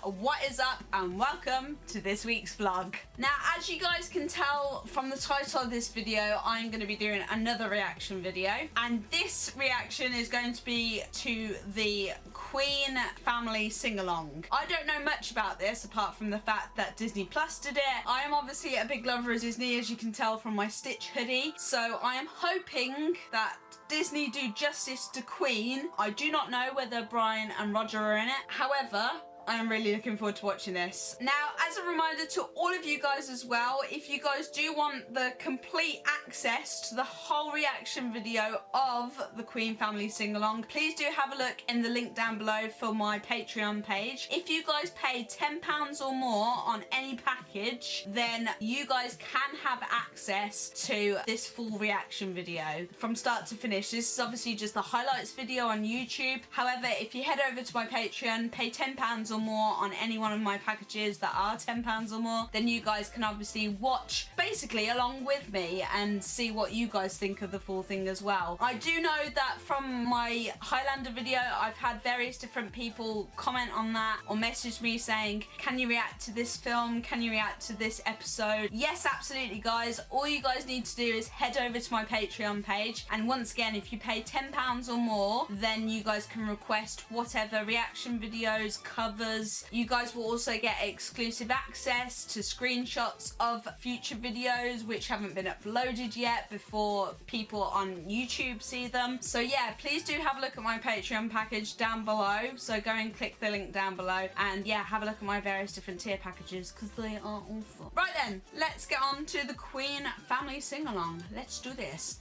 what is up and welcome to this week's vlog. Now, as you guys can tell from the title of this video, I'm going to be doing another reaction video, and this reaction is going to be to the Queen family sing-along. I don't know much about this apart from the fact that Disney Plus did it. I am obviously a big lover of Disney, as you can tell from my Stitch hoodie, so I am hoping that Disney do justice to Queen. I do not know whether Brian and Roger are in it. However, I am really looking forward to watching this. Now, as a reminder to all of you guys as well, if you guys do want the complete access to the whole reaction video of the Queen family sing-along, please do have a look in the link down below for my Patreon page. If you guys pay £10 or more on any package, then you guys can have access to this full reaction video from start to finish. This is obviously just the highlights video on YouTube. However, if you head over to my Patreon, pay £10 or more on any one of my packages that are £10 or more, then you guys can obviously watch basically along with me and see what you guys think of the full thing as well. I do know that from my Highlander video, I've had various different people comment on that or message me saying, can you react to this film? Can you react to this episode? Yes, absolutely guys. All you guys need to do is head over to my Patreon page, and once again, if you pay £10 or more, then you guys can request whatever reaction videos, covers. You guys will also get exclusive access to screenshots of future videos which haven't been uploaded yet before people on YouTube see them. So yeah, please do have a look at my Patreon package down below. So go and click the link down below and yeah, have a look at my various different tier packages because they are awesome. Right then, let's get on to the Queen family sing-along. Let's do this.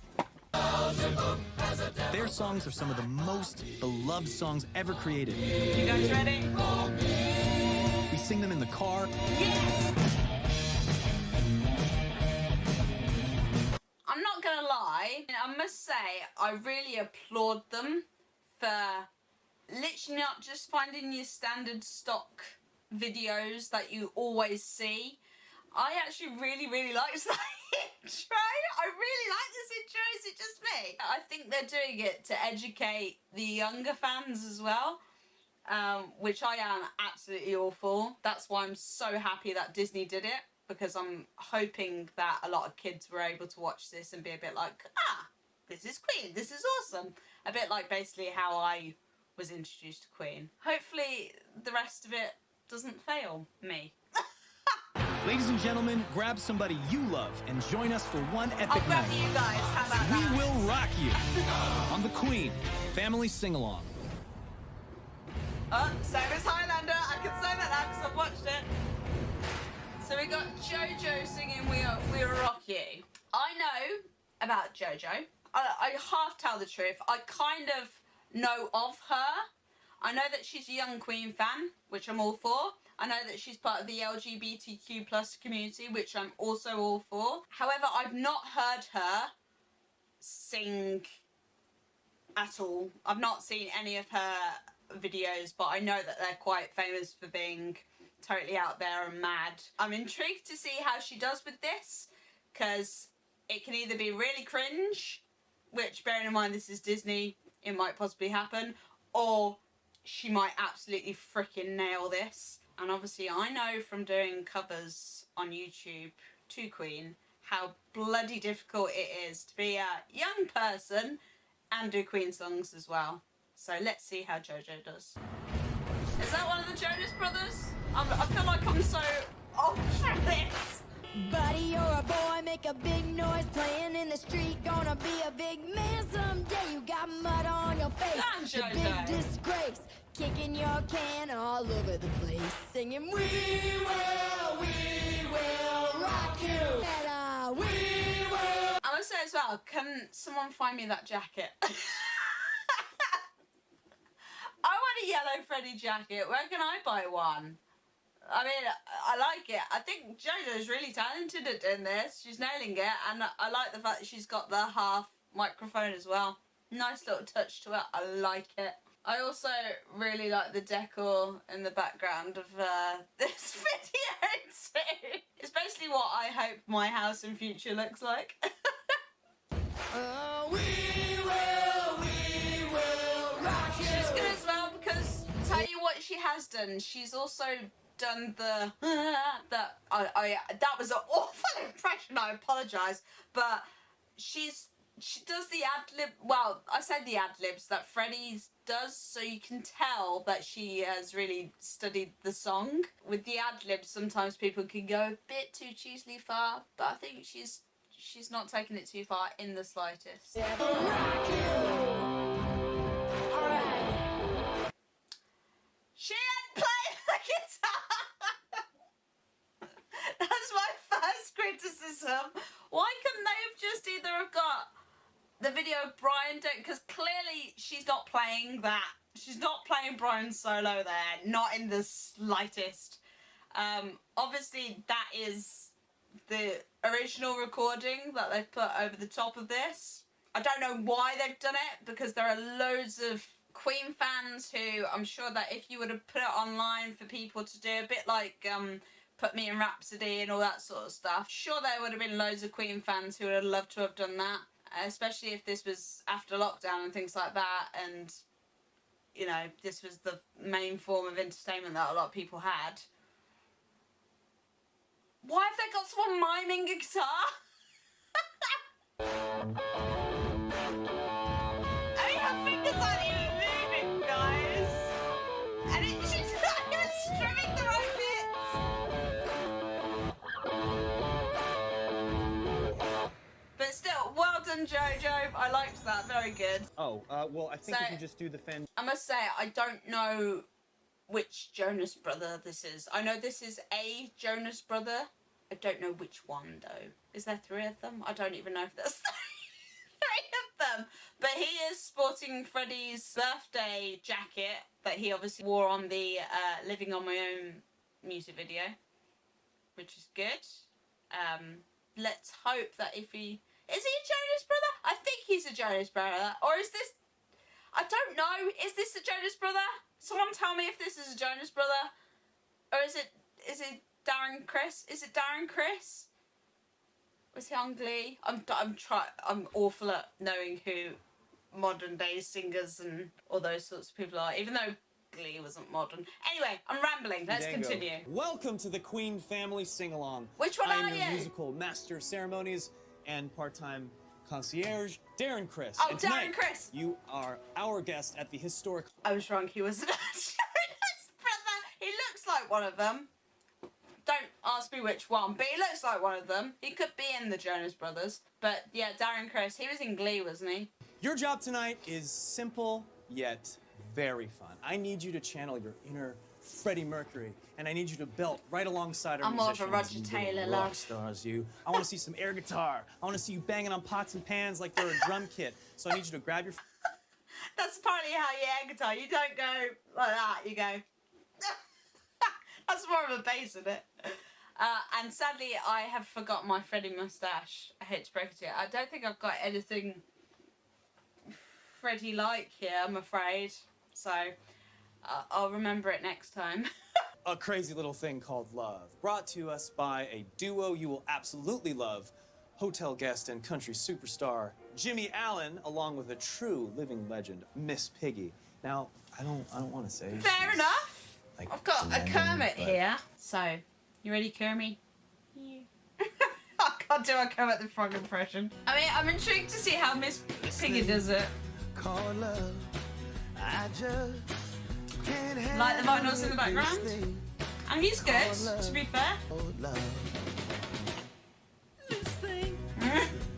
Their songs are some of the most beloved songs ever created. You guys ready? We sing them in the car. Yes! I'm not gonna lie, I must say I really applaud them for literally not just finding your standard stock videos that you always see. I actually really liked that intro. I really like this intro. Is it just me? I think they're doing it to educate the younger fans as well, which I am absolutely all for. That's why I'm so happy that Disney did it, because I'm hoping that a lot of kids were able to watch this and be a bit like, ah, this is Queen, this is awesome. A bit like basically how I was introduced to Queen. Hopefully the rest of it doesn't fail me. Ladies and gentlemen, grab somebody you love and join us for one epic I'll grab night. you guys, how about that? We will rock you on the Queen family sing-along. Oh, same as Highlander. I can say that now because I've watched it. So we got JoJo singing We Will Rock You. I know about JoJo. I half tell the truth. I kind of know of her. I know that she's a young Queen fan, which I'm all for. I know that she's part of the LGBTQ plus community, which I'm also all for. However, I've not heard her sing at all. I've not seen any of her videos, but I know that they're quite famous for being totally out there and mad. I'm intrigued to see how she does with this, because it can either be really cringe, which bearing in mind this is Disney, it might possibly happen, or she might absolutely freaking nail this. And obviously I know from doing covers on YouTube to Queen how bloody difficult it is to be a young person and do Queen songs as well. So let's see how JoJo does. Is that one of the Jonas Brothers? I feel like I'm so old for this. Buddy, you're a boy, make a big noise, playing in the street, gonna be a big man someday. You got mud on your face, Damn, a big disgrace, kicking your can all over the place, singing we will rock you, and we will. I must say as well, can someone find me that jacket? I want a yellow Freddy jacket. Where can I buy one? I mean, I like it. I think JoJo's really talented at doing this. She's nailing it, and I like the fact that she's got the half microphone as well. Nice little touch to it. I like it. I also really like the decor in the background of this video too. It's basically what I hope my house in future looks like. We will rock you. She's good as well because tell you what she she has done, she's also done the that was an awful impression. I apologise, but she does the ad lib. Well, I said the ad libs that Freddie does, so you can tell that she has really studied the song. With the ad libs, sometimes people can go a bit too cheesily far, but I think she's not taking it too far in the slightest. Yeah. Alright. She ain't playing the guitar. That's my first criticism. Why couldn't they have just either have got the video of Brian doing, because clearly she's not playing that. She's not playing Brian's solo there, not in the slightest. Obviously that is the original recording that they've put over the top of this. I don't know why they've done it, because there are loads of Queen fans who, I'm sure that if you would have put it online for people to do, a bit like Put Me in Rhapsody and all that sort of stuff, sure there would have been loads of Queen fans who would have loved to have done that, especially if this was after lockdown and things like that, and you know, this was the main form of entertainment that a lot of people had. Why have they got someone miming a guitar? I mean, her fingers aren't even moving, guys. And she's not even strumming the right bits. But still, well done, Jojo. I liked that. Very good. Oh, well, I think So- if you just do the fan. I must say, I don't know which Jonas brother this is. I know this is a Jonas brother. I don't know which one, though. Is there 3 of them? I don't even know if there's 3 of them. But he is sporting Freddie's birthday jacket that he obviously wore on the Living on My Own music video, which is good. Let's hope that if he... Is he a Jonas brother? I think he's a Jonas brother. Or is this... I don't know. Is this a Jonas brother? Someone tell me if this is a Jonas brother. Or is it Darren Criss? Is it Darren Criss? Was he on Glee? I'm awful at knowing who modern day singers and all those sorts of people are, even though Glee wasn't modern. Anyway, I'm rambling. Let's Dango. continue. Welcome to the Queen Family Sing-Along. Which one I are am your you? musical master of ceremonies and part-time concierge, Darren Criss. Oh, And tonight, Darren Criss. You are our guest at the historic... I was wrong. He was a Jonas brother. He looks like one of them. Don't ask me which one, but he looks like one of them. He could be in the Jonas Brothers. But yeah, Darren Criss, he was in Glee, wasn't he? Your job tonight is simple, yet very fun. I need you to channel your inner Freddie Mercury, and I need you to belt right alongside our I'm more of a musicians. Roger You little Taylor, rock love. stars, you. I want to see some air guitar. I want to see you banging on pots and pans like they're a drum kit. So I need you to grab your... That's apparently how you air guitar. You don't go like that. You go... That's more of a bass, isn't it? And sadly, I have forgotten my Freddie moustache. I hate to break it to you. I don't think I've got anything Freddie-like here, I'm afraid. So, I'll remember it next time. A crazy little thing called love, brought to us by a duo you will absolutely love, hotel guest and country superstar Jimmy Allen, along with a true living legend, Miss Piggy. Now, I don't want to say Fair she's, enough. like, I've got a tremendous, Kermit but- here. So, you ready, Kermit? Yeah. I can't do a Kermit the Frog impression. I mean, I'm intrigued to see how Miss Piggy does it. Call love. I just can't have Like the vinyls in the this background? thing And he's good, to be fair. called love. This thing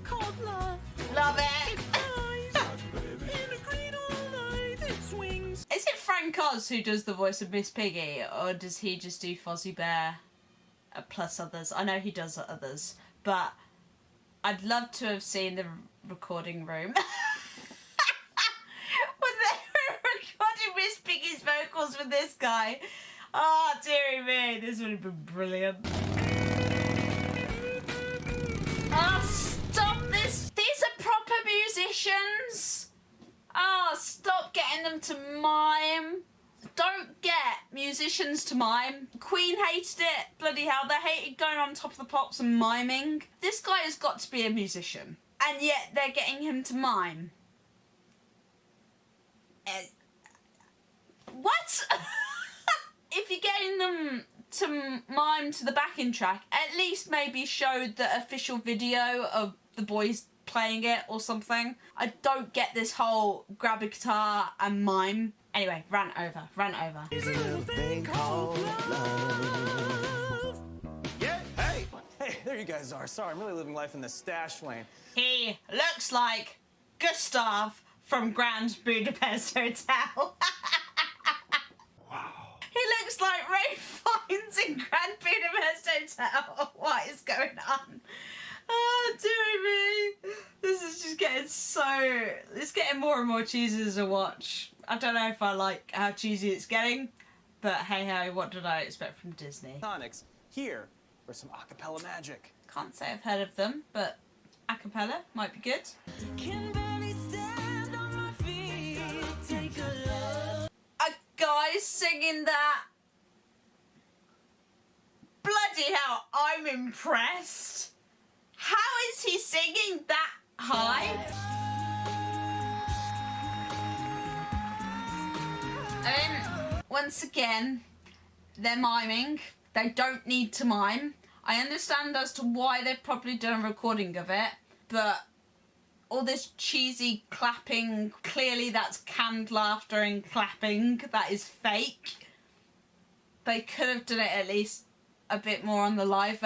called love. Love it. Is it Frank Oz who does the voice of Miss Piggy, or does he just do Fozzie Bear plus others? I know he does others, but I'd love to have seen the recording room when they were recording Miss Piggy's vocals with this guy. Oh, dearie me, this would have been brilliant. Oh, stop this! These are proper musicians! Oh, stop getting them to mime. Don't get musicians to mime. Queen hated it. Bloody hell, they hated going on Top of the Pops and miming. This guy has got to be a musician. And yet they're getting him to mime. What? if you're getting them to mime to the backing track, at least maybe show the official video of the boys playing it or something. I don't get this whole grab a guitar and mime. Anyway, rant over. It's a little thing called love. Yeah, hey! Hey, there you guys are. Sorry, I'm really living life in the stash lane. He looks like Gustav from Grand Budapest Hotel. Wow. He looks like Ray Fiennes in Grand Budapest Hotel. What is going on? Oh, dear me. This is just getting it's getting more and more cheesy as I watch. I don't know if I like how cheesy it's getting, but hey ho, what did I expect from Disney? Tonics here for some acapella magic. Can't say I've heard of them, but a cappella might be good. A guy singing that. Bloody hell, I'm impressed. How is he singing that high? Once again, they're miming. They don't need to mime. I understand as to why they've probably done a recording of it, but all this cheesy clapping, clearly that's canned laughter and clapping, that is fake. They could have done it at least a bit more on the live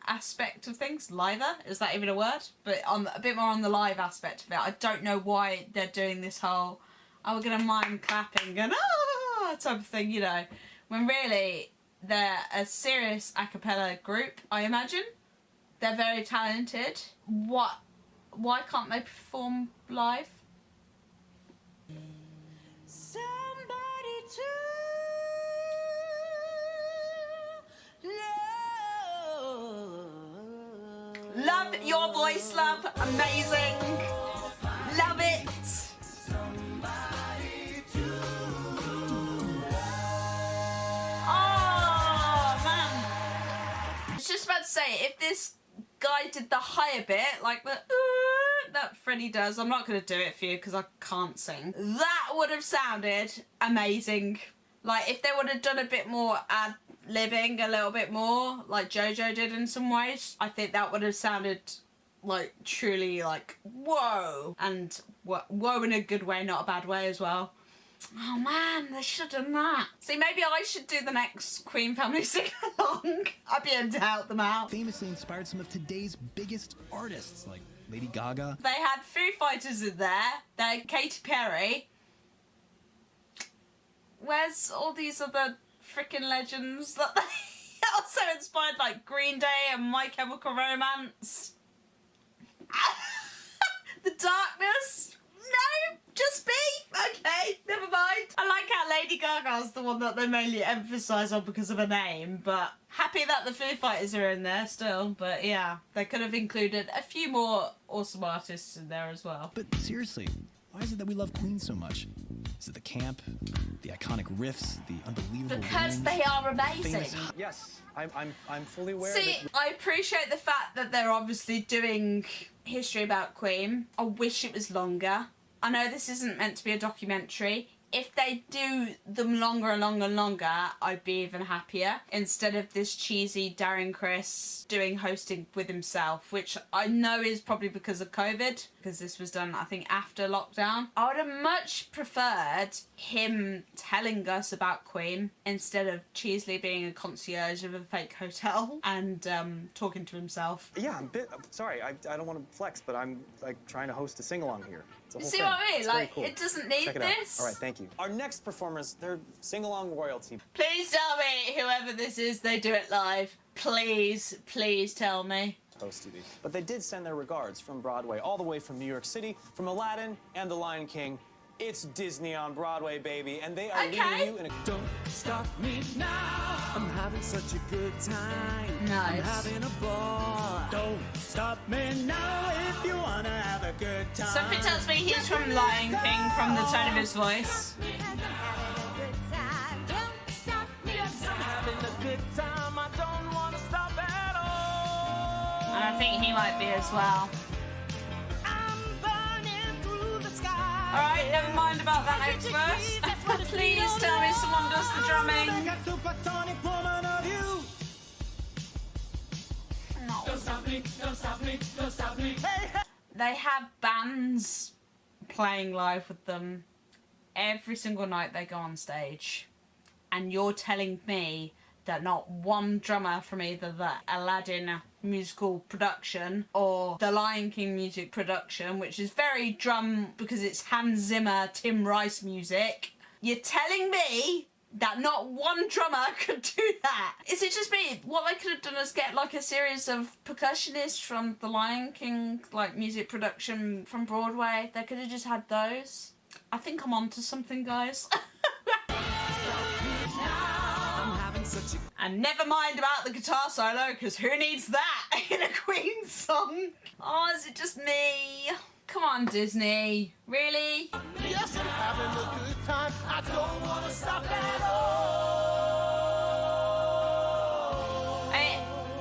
aspect of things. Liver? Is that even a word? But on a bit more on the live aspect of it. I don't know why they're doing this whole, oh, we're going to mime clapping and ah type of thing, you know, when really they're a serious a cappella group, I imagine. They're very talented. Why can't they perform live? Somebody to love. Love your voice, love. Amazing. Love it. Oh, man. I was just about to say, if this guy did the higher bit, like the that Freddie does, I'm not going to do it for you because I can't sing. That would have sounded amazing. Like, if they would have done a bit more ad-libbing, a little bit more, like JoJo did in some ways, I think that would have sounded, like, truly, like, whoa. And whoa in a good way, not a bad way as well. Oh, man, they should have done that. See, maybe I should do the next Queen Family sing-along. I'd be able to help them out. Famously inspired some of today's biggest artists, like Lady Gaga. They had Foo Fighters in there. They had Katy Perry. Where's all these other freaking legends that they also inspired, like Green Day and My Chemical Romance? The Darkness? No, just me? Okay, never mind. I like how Lady Gaga's the one that they mainly emphasise on because of her name, but happy that the Foo Fighters are in there still. But yeah, they could have included a few more awesome artists in there as well. But seriously, why is it that we love Queen so much? Is it the camp, the iconic riffs, the unbelievable Because wings, they are amazing. famous Yes, I'm fully aware See, that... I appreciate the fact that they're obviously doing history about Queen. I wish it was longer. I know this isn't meant to be a documentary. If they do them longer and longer and longer, I'd be even happier. Instead of this cheesy Darren Criss doing hosting with himself, which I know is probably because of COVID, because this was done, I think, after lockdown. I would have much preferred him telling us about Queen instead of cheesily being a concierge of a fake hotel and talking to himself. Yeah, I'm sorry, I don't want to flex, but I'm like trying to host a sing-along here. It's a You whole see thing. what I mean? It's very Like, cool. it doesn't need Check it this. out. All right, thank you. Our next performers, they're sing-along royalty. Please tell me, whoever this is, they do it live. Please, please tell me. Supposed to be. But they did send their regards from Broadway, all the way from New York City, from Aladdin and The Lion King. It's Disney on Broadway, baby, and they are Okay. leading you in a... Don't stop me now. I'm having such a good time. I'm Nice. having a ball. Don't stop me now if you wanna have a good time. Something tells me he's from Lion King from the tone of his voice. Having a good time. I don't wanna stop at all. And I think he might be as well. I'm burning through the sky. Alright, never mind about that next verse. Please tell me someone does the drumming. They have bands playing live with them every single night they go on stage. And you're telling me that not one drummer from either the Aladdin musical production or the Lion King music production, which is very drum because it's Hans Zimmer, Tim Rice music, you're telling me that not one drummer could do that? Is it just me? What they could have done is get like a series of percussionists from the Lion King like music production from Broadway. They could have just had those. I think I'm onto something, guys. And never mind about the guitar solo, because who needs that in a Queen song? Oh, is it just me? Come on, Disney. Really? Yes, I'm having a good time. I don't want to stop at all.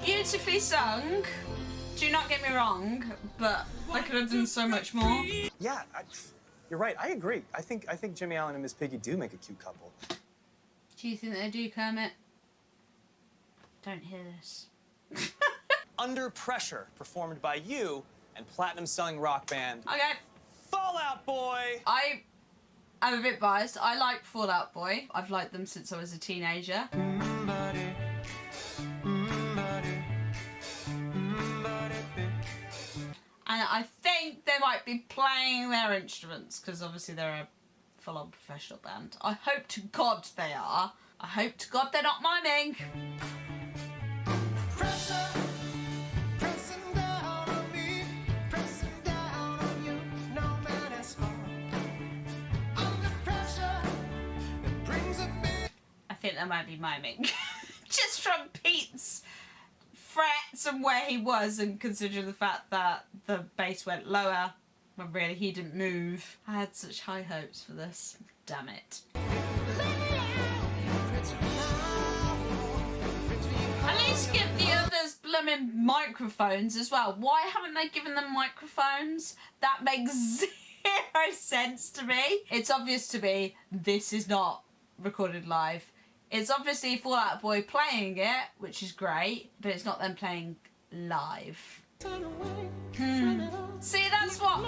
Beautifully sung. Do not get me wrong, but I could have done so much more. Yeah, you're right. I agree. I think Jimmy Allen and Miss Piggy do make a cute couple. Do you think they do, Kermit? Don't hear this. Under Pressure, performed by you and platinum-selling rock band Okay. Fall Out Boy. I'm a bit biased. I like Fall Out Boy. I've liked them since I was a teenager. And I think they might be playing their instruments, because obviously they're a full-on professional band. I hope to God they are. I hope to God they're not miming. I think they might be miming. Just from Pete's frets and where he was, and considering the fact that the bass went lower when really he didn't move. I had such high hopes for this. Damn it. At least give the others blooming microphones as well. Why haven't they given them microphones? That makes zero sense to me. It's obvious to me this is not recorded live. It's obviously Fall Out Boy playing it, which is great, but it's not them playing live. See, that's what...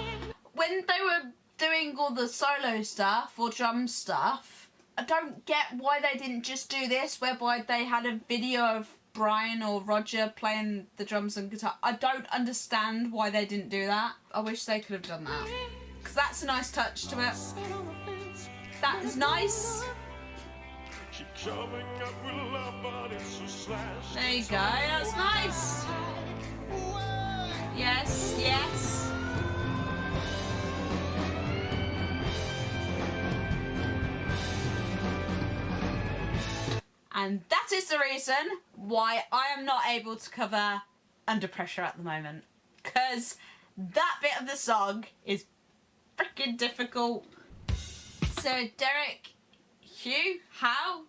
When they were doing all the solo stuff or drum stuff, I don't get why they didn't just do this, whereby they had a video of Brian or Roger playing the drums and guitar. I don't understand why they didn't do that. I wish they could have done that. Because that's a nice touch to it. That is nice. There you go, that's nice. Yes, yes. And that is the reason why I am not able to cover Under Pressure at the moment. Because that bit of the song is freaking difficult. So Derek, Hugh, Howe,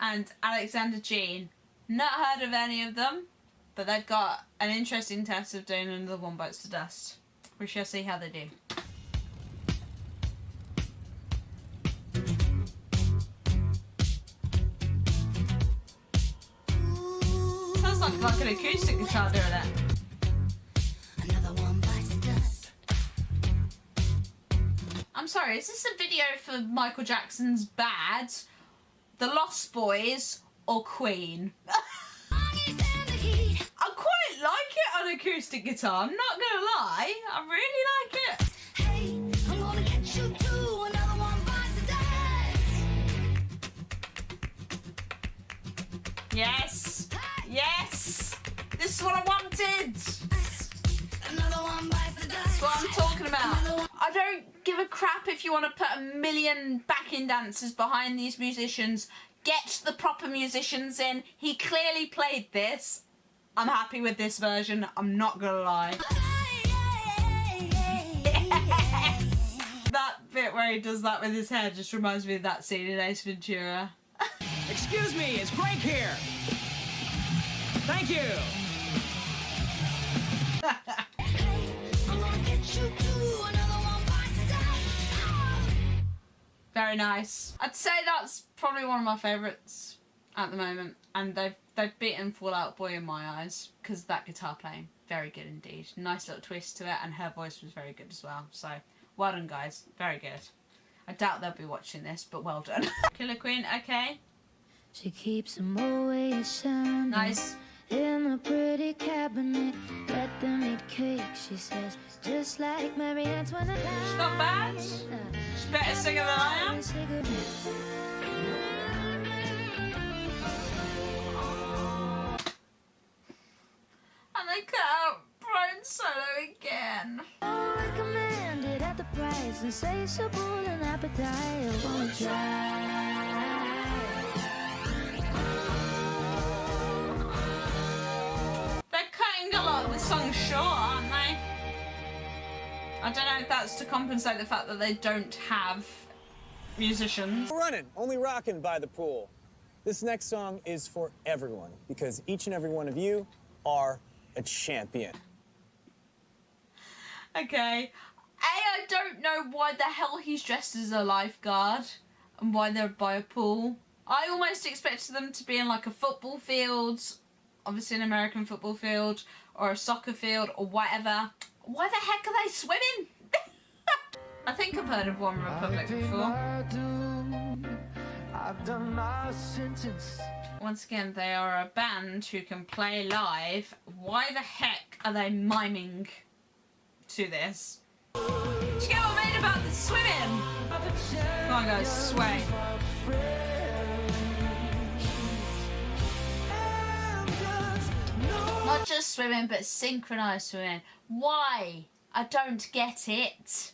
and Alexander Jean. Not heard of any of them, but they've got an interesting test of doing Another One Bites the Dust. We shall see how they do. Sounds like an acoustic guitar doing it. Another one bites the dust. I'm sorry, is this a video for Michael Jackson's Bad, The Lost Boys, or Queen? I quite like it on acoustic guitar, I'm not gonna lie. I really like it. Hey, I'm gonna get you too. Another one bites the dust. Yes, yes, this is what I wanted. Another one bites the dust. That's what I'm talking about. I don't give a crap if you want to put a million backing dancers behind these musicians. Get the proper musicians in. He clearly played this. I'm happy with this version, I'm not gonna lie. That bit where he does that with his hair just reminds me of that scene in Ace Ventura. Excuse me, it's Crank here. Thank you. I'm gonna get you too. Another one bites the dust. Very nice. I'd say that's probably one of my favourites at the moment, and they've beaten Fall Out Boy in my eyes because that guitar playing, very good indeed. Nice little twist to it, and her voice was very good as well. So well done, guys. Very good. I doubt they'll be watching this, but well done. Killer Queen, okay. She keeps them always shining. Nice. In a pretty cabinet, let them eat cake, she says, just like Marie Antoinette. She's not bad. She's a better singer than I am. And they cut out Brian Solo again. Recommended at the price, insatiable and appetite. I wanna try. They're cutting a lot of the songs short, aren't they? I don't know if that's to compensate the fact that they don't have musicians. Running, only rocking by the pool. This next song is for everyone because each and every one of you are a champion. Okay. I don't know why the hell he's dressed as a lifeguard and why they're by a pool. I almost expected them to be in like a football field, obviously an American football field, or a soccer field, or whatever. Why the heck are they swimming? I think I've heard of One Republic before. I've done my sentence. Once again, they are a band who can play live. Why the heck are they miming to this? Did you get what I mean about the swimming? Come on guys, sway. Not just swimming, but synchronized swimming. Why? I don't get it.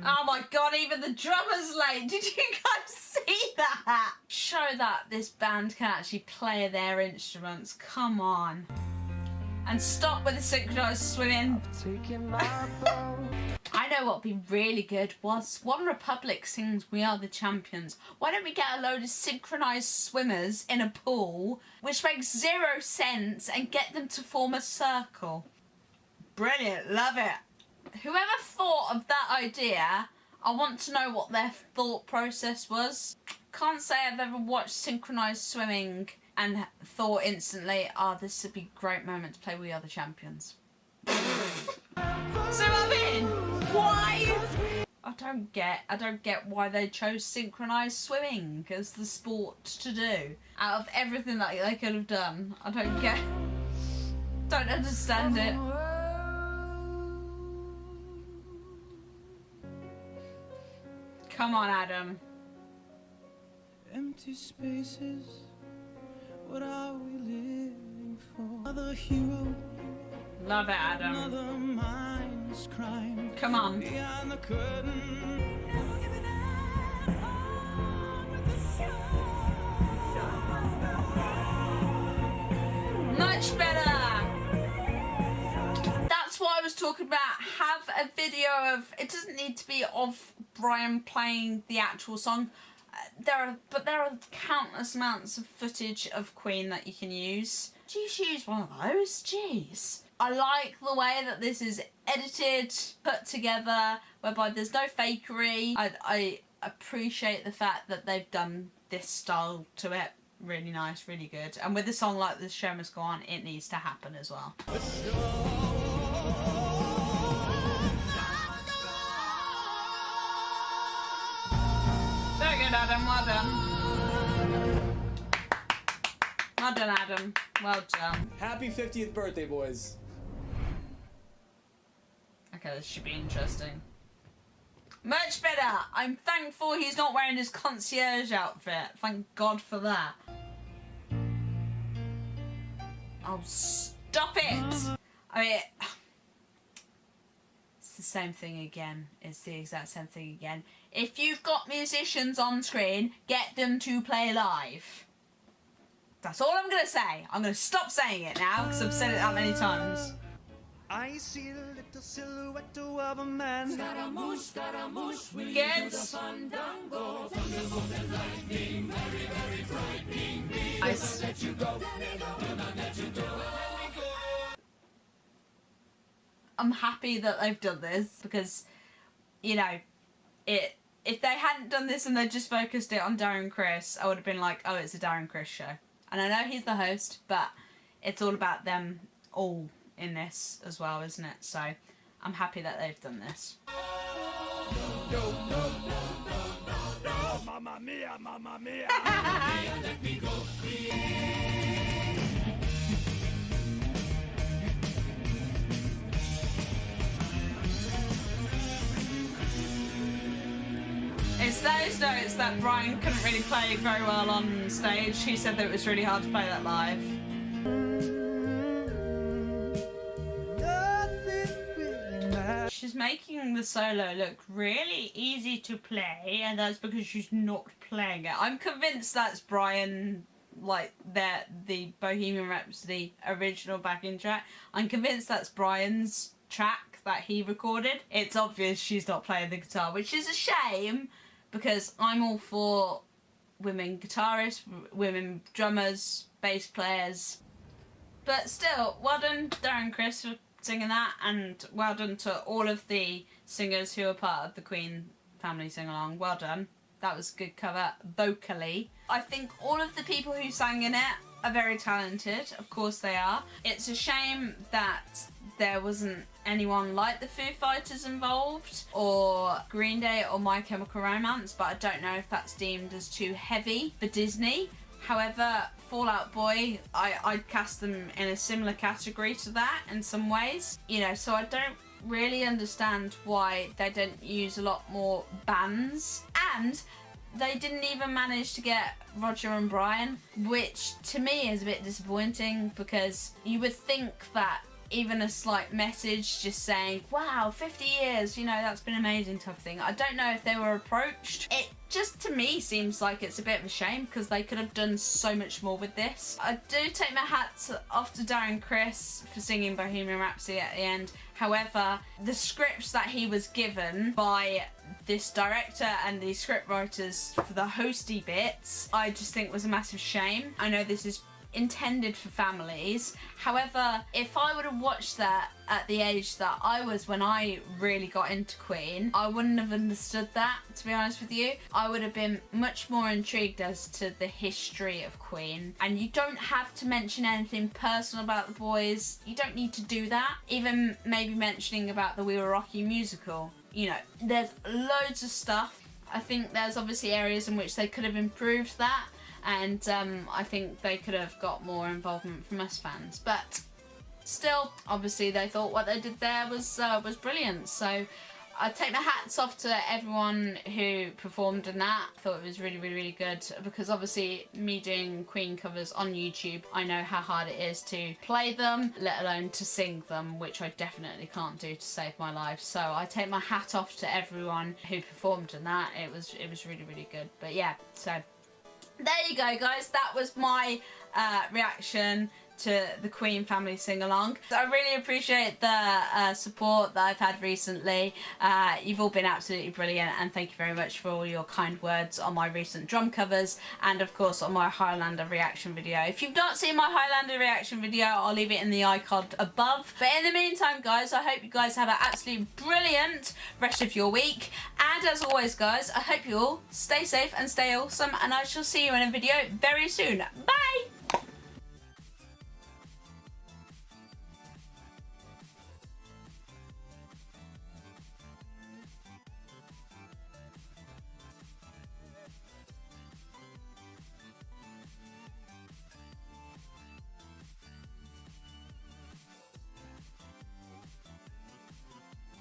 Oh my god, even the drummer's late. Did you guys see that? Show that this band can actually play their instruments. Come on. And stop with the synchronized swimming. I know what would be really good was One Republic sings We Are the Champions. Why don't we get a load of synchronized swimmers in a pool, which makes zero sense, and get them to form a circle? Brilliant, love it. Whoever thought of that idea, I want to know what their thought process was. Can't say I've ever watched synchronized swimming and thought instantly, oh, this would be a great moment to play We Are the Champions. See what I mean? Why? I don't get why they chose synchronized swimming as the sport to do. Out of everything that they could have done, I don't understand it. Come on, Adam. Empty spaces, what are we living for? Another hero, Love it, Adam. another mindless crime. Come on. Behind the curtain. Much better. That's what I was talking about. Have a video of, it doesn't need to be of Brian playing the actual song. There are countless amounts of footage of Queen that you can use. Just use one of those. Jeez. I like the way that this is edited, put together, whereby there's no fakery. I appreciate the fact that they've done this style to it. Really nice, really good. And with a song like The Show Must Go On, it needs to happen as well. Very good, Adam. Well done. Well done, Adam. Well done. Happy 50th birthday, boys. Okay, this should be interesting. Much better. I'm thankful he's not wearing his concierge outfit. Thank God for that. Oh, stop it! I mean, it's the same thing again. It's the exact same thing again. If you've got musicians on screen, get them to play live. That's all I'm going to say. I'm going to stop saying it now because I've said it that many times. I see the little silhouette of a man. Good. Nice. I'm happy that they've done this because, you know, if they hadn't done this and they just focused it on Darren Criss, I would have been like, oh, it's a Darren Criss show. And I know he's the host, but it's all about them all in this as well, isn't it? So I'm happy that they've done this. Mamma mia, mamma mia. Let me go. It's those notes that Brian couldn't really play very well on stage. He said that it was really hard to play that live. She's making the solo look really easy to play, and that's because she's not playing it. I'm convinced that's Brian, like the Bohemian Rhapsody original backing track. I'm convinced that's Brian's track that he recorded. It's obvious she's not playing the guitar, which is a shame because I'm all for women guitarists, women drummers, bass players. But still, well done Darren Criss for singing that, and well done to all of the singers who are part of the Queen family sing-along. Well done. That was a good cover vocally. I think all of the people who sang in it are very talented. Of course they are. It's a shame that there wasn't anyone like the Foo Fighters involved, or Green Day, or My Chemical Romance, but I don't know if that's deemed as too heavy for Disney. However, Fall Out Boy, I'd cast them in a similar category to that in some ways. You know, so I don't really understand why they didn't use a lot more bands. And they didn't even manage to get Roger and Brian, which to me is a bit disappointing because you would think that even a slight message just saying, wow, 50 years, you know, that's been amazing type of thing. I don't know if they were approached. It just to me seems like it's a bit of a shame because they could have done so much more with this. I do take my hat off to Darren Criss for singing Bohemian Rhapsody at the end. However, the scripts that he was given by this director and the script writers for the hosty bits, I just think was a massive shame. I know this is intended for families. However, if I would have watched that at the age that I was when I really got into Queen, I wouldn't have understood that, to be honest with you. I would have been much more intrigued as to the history of Queen. And you don't have to mention anything personal about the boys. You don't need to do that. Even maybe mentioning about the We Were Rocky musical. You know, there's loads of stuff. I think there's obviously areas in which they could have improved that. And I think they could have got more involvement from us fans, but still, obviously they thought what they did there was brilliant. So I take my hats off to everyone who performed in that. I thought it was really, really, really good because obviously me doing Queen covers on YouTube, I know how hard it is to play them, let alone to sing them, which I definitely can't do to save my life. So I take my hat off to everyone who performed in that. It was really, really good. But yeah, so there you go, guys. That was my reaction to the Queen family sing-along. I really appreciate the support that I've had recently. You've all been absolutely brilliant, and thank you very much for all your kind words on my recent drum covers and of course on my Highlander reaction video. If you've not seen my Highlander reaction video, I'll leave it in the icon above. But in the meantime, guys, I hope you guys have an absolutely brilliant rest of your week, and as always, guys, I hope you all stay safe and stay awesome, and I shall see you in a video very soon. Bye!